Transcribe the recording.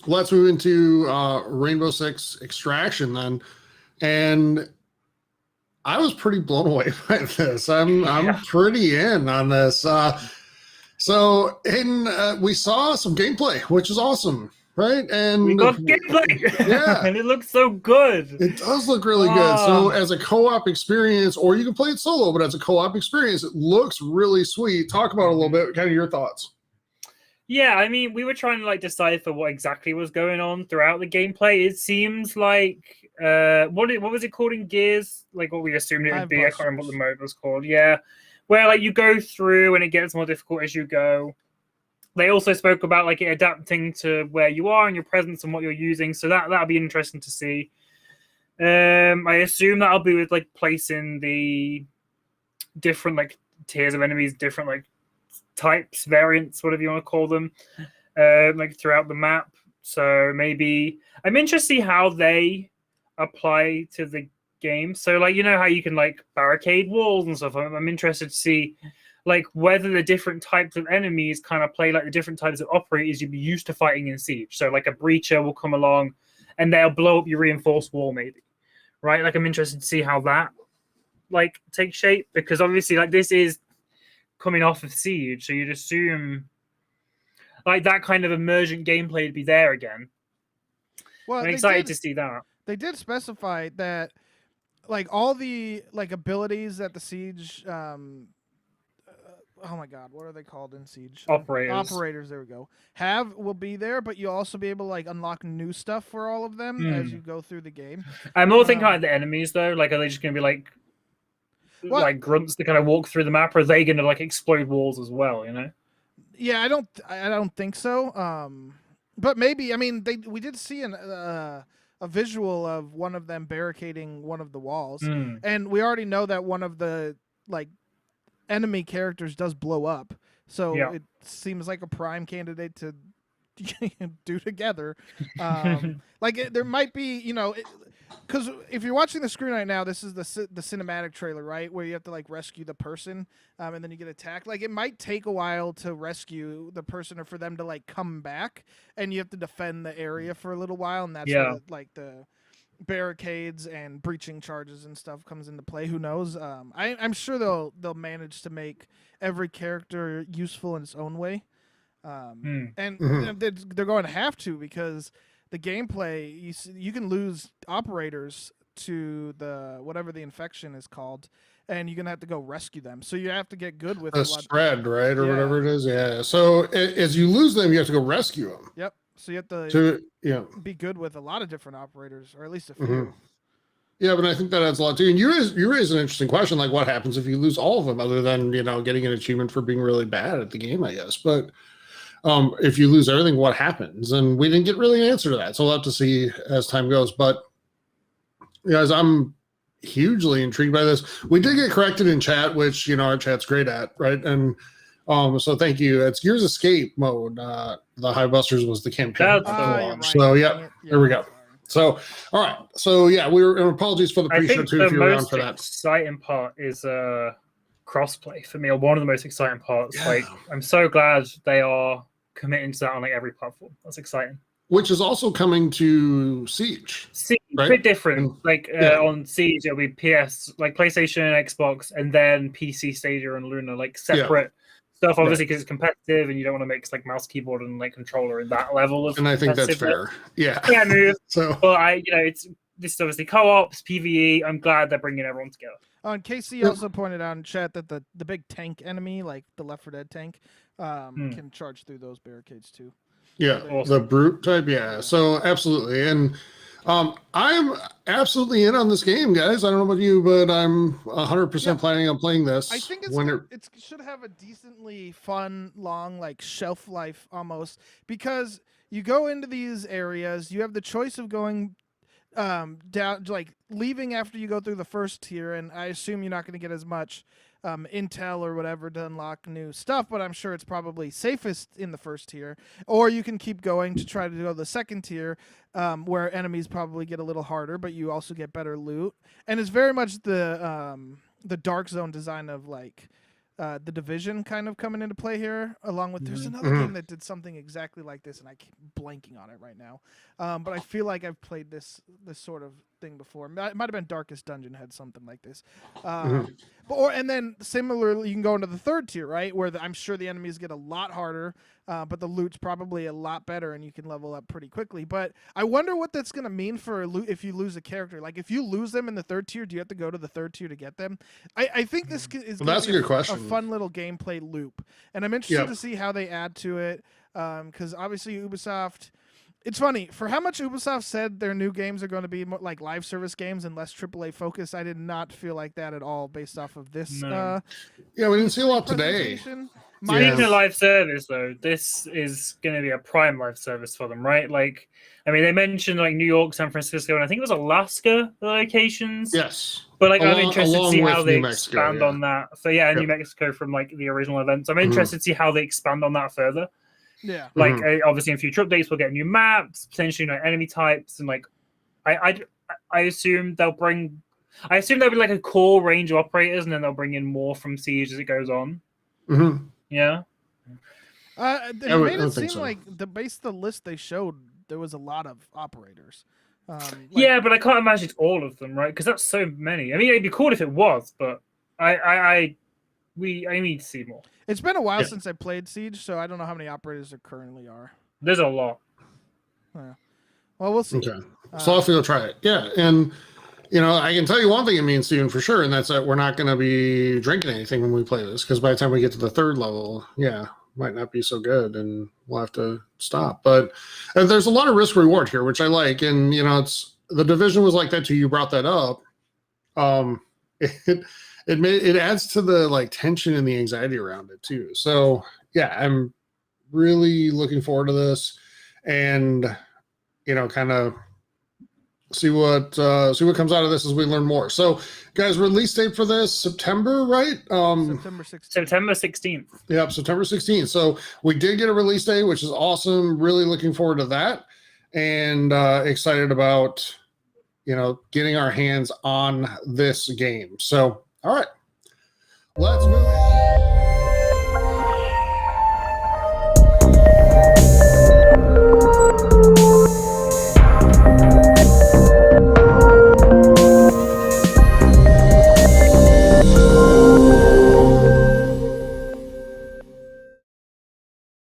let's move into Rainbow Six Extraction then. And I was pretty blown away by this. I'm pretty in on this. So Hayden, we saw some gameplay, which is awesome, right? And we got gameplay, yeah, and it looks so good. It does look really good. So as a co-op experience, or you can play it solo, but as a co-op experience, it looks really sweet. Talk about it a little bit, kind of your thoughts. Yeah, I mean, we were trying to like decipher what exactly was going on throughout the gameplay. It seems like what was it called in Gears? Like what we assumed it would be. I can't remember what the mode was called. Yeah, where like you go through and it gets more difficult as you go. They also spoke about like it adapting to where you are and your presence and what you're using. So that'll be interesting to see. I assume that'll be with like placing the different like tiers of enemies, different like types, variants, whatever you want to call them, like throughout the map. So maybe I'm interested to see how they apply to the game. So like, you know how you can like barricade walls and stuff. I'm interested to see like whether the different types of enemies kind of play like the different types of operators you'd be used to fighting in Siege. So like a breacher will come along and they'll blow up your reinforced wall, maybe, right? Like I'm interested to see how that like takes shape, because obviously like this is coming off of Siege, so you'd assume like that kind of emergent gameplay to be there again. Well, I'm excited to see that. They did specify that like all the like abilities that the Siege oh my god, what are they called in Siege? Operators, there we go. Will be there, but you'll also be able to like unlock new stuff for all of them as you go through the game. I'm more thinking about the enemies though. Like, are they just gonna be like grunts to kind of walk through the map, or are they gonna like explode walls as well, you know? Yeah, I don't think so. But maybe, I mean, we did see a visual of one of them barricading one of the walls, and we already know that one of the like enemy characters does blow up, so it seems like a prime candidate to do together. Like there might be, you know, because if you're watching the screen right now, this is the cinematic trailer, right, where you have to like rescue the person, and then you get attacked. Like it might take a while to rescue the person or for them to like come back, and you have to defend the area for a little while, and that's where, like the barricades and breaching charges and stuff comes into play. Who knows? I'm sure they'll manage to make every character useful in its own way, and they're going to have to, because the gameplay, you can lose operators to the whatever the infection is called, and you're gonna have to go rescue them. So you have to get good with a spread, right, or whatever it is. Yeah. So as you lose them, you have to go rescue them. Yep. So you have to be good with a lot of different operators, or at least a few. Yeah, but I think that adds a lot too. And you raise an interesting question, like what happens if you lose all of them, other than, you know, getting an achievement for being really bad at the game, I guess. But if you lose everything, what happens? And we didn't get really an answer to that. So we'll have to see as time goes. But guys, I'm hugely intrigued by this. We did get corrected in chat, which, you know, our chat's great at, right? And so thank you. It's Gears Escape mode. The Hive Busters was the campaign launch. Right. So there we go. So all right. So yeah, and apologies for the pre-show too if you were on for that. The most exciting part is crossplay for me, or one of the most exciting parts. Yeah. Like I'm so glad they are committing to that on like every platform. That's exciting. Which is also coming to Siege. Right? A bit different. Like on Siege, it'll be PS, like PlayStation and Xbox, and then PC, Stadia, and Luna, like separate stuff. Obviously, because it's competitive, and you don't want to mix like mouse, keyboard, and like controller in that level of. And I think that's fair. Yeah. So, but this is obviously co-ops, PVE. I'm glad they're bringing everyone together. And KC also pointed out in chat that the big tank enemy, like the Left 4 Dead tank, can charge through those barricades too. Yeah, the brute type. Yeah, so absolutely, and I'm absolutely in on this game, guys. I don't know about you, but I'm 100% planning on playing this. I think it should have a decently fun, long like shelf life almost, because you go into these areas, you have the choice of going down, like leaving after you go through the first tier, and I assume you're not going to get as much intel or whatever to unlock new stuff, but I'm sure it's probably safest in the first tier. Or you can keep going to try to go to the second tier, where enemies probably get a little harder, but you also get better loot. And it's very much the Dark Zone design of like the Division kind of coming into play here, along with there's another Mhm. game that did something exactly like this, and I keep blanking on it right now. But I feel like I've played this sort of thing before. It might have been Darkest Dungeon had something like this. And then similarly, you can go into the third tier, right, where I'm sure the enemies get a lot harder, but the loot's probably a lot better, and you can level up pretty quickly. But I wonder what that's going to mean for loot if you lose a character. Like, if you lose them in the third tier, do you have to go to the third tier to get them? I think this is That's a good question. A fun little gameplay loop, and I'm interested to see how they add to it, because obviously Ubisoft. It's funny, for how much Ubisoft said their new games are going to be more like live service games and less AAA focused, I did not feel like that at all based off of this. No. Yeah, we didn't see a lot today. Speaking of live service, though, this is going to be a prime live service for them, right? Like, I mean, they mentioned like New York, San Francisco, and I think it was Alaska, the locations. Yes. But like, I'm interested to see how they expand Mexico, on that. So yeah, New Mexico from like the original events. I'm interested to see how they expand on that further. Yeah. Like obviously in future updates we'll get new maps, potentially enemy types, and like I assume they'll bring. I assume there'll be like a core range of operators, and then they'll bring in more from Siege as it goes on. Yeah. It made it seem like based the list they showed, there was a lot of operators. Yeah, but I can't imagine it's all of them, right? Because that's so many. I mean, it'd be cool if it was, but I need to see more. It's been a while since I played Siege, so I don't know how many operators there currently are. There's a lot. Yeah. Well, we'll see. Okay. So I'll have to go try it. Yeah. And, I can tell you one thing it means, Steven, for sure, and that's that we're not going to be drinking anything when we play this, because by the time we get to the third level, might not be so good, and we'll have to stop. But there's a lot of risk reward here, which I like. And, it's the Division was like that too. You brought that up. It adds to the like tension and the anxiety around it too. So I'm really looking forward to this, and kind of see what comes out of this as we learn more. So, guys, release date for this September, right? September 16th. Yep, September 16th. So we did get a release date, which is awesome. Really looking forward to that, and excited about getting our hands on this game. So. All right, let's move on.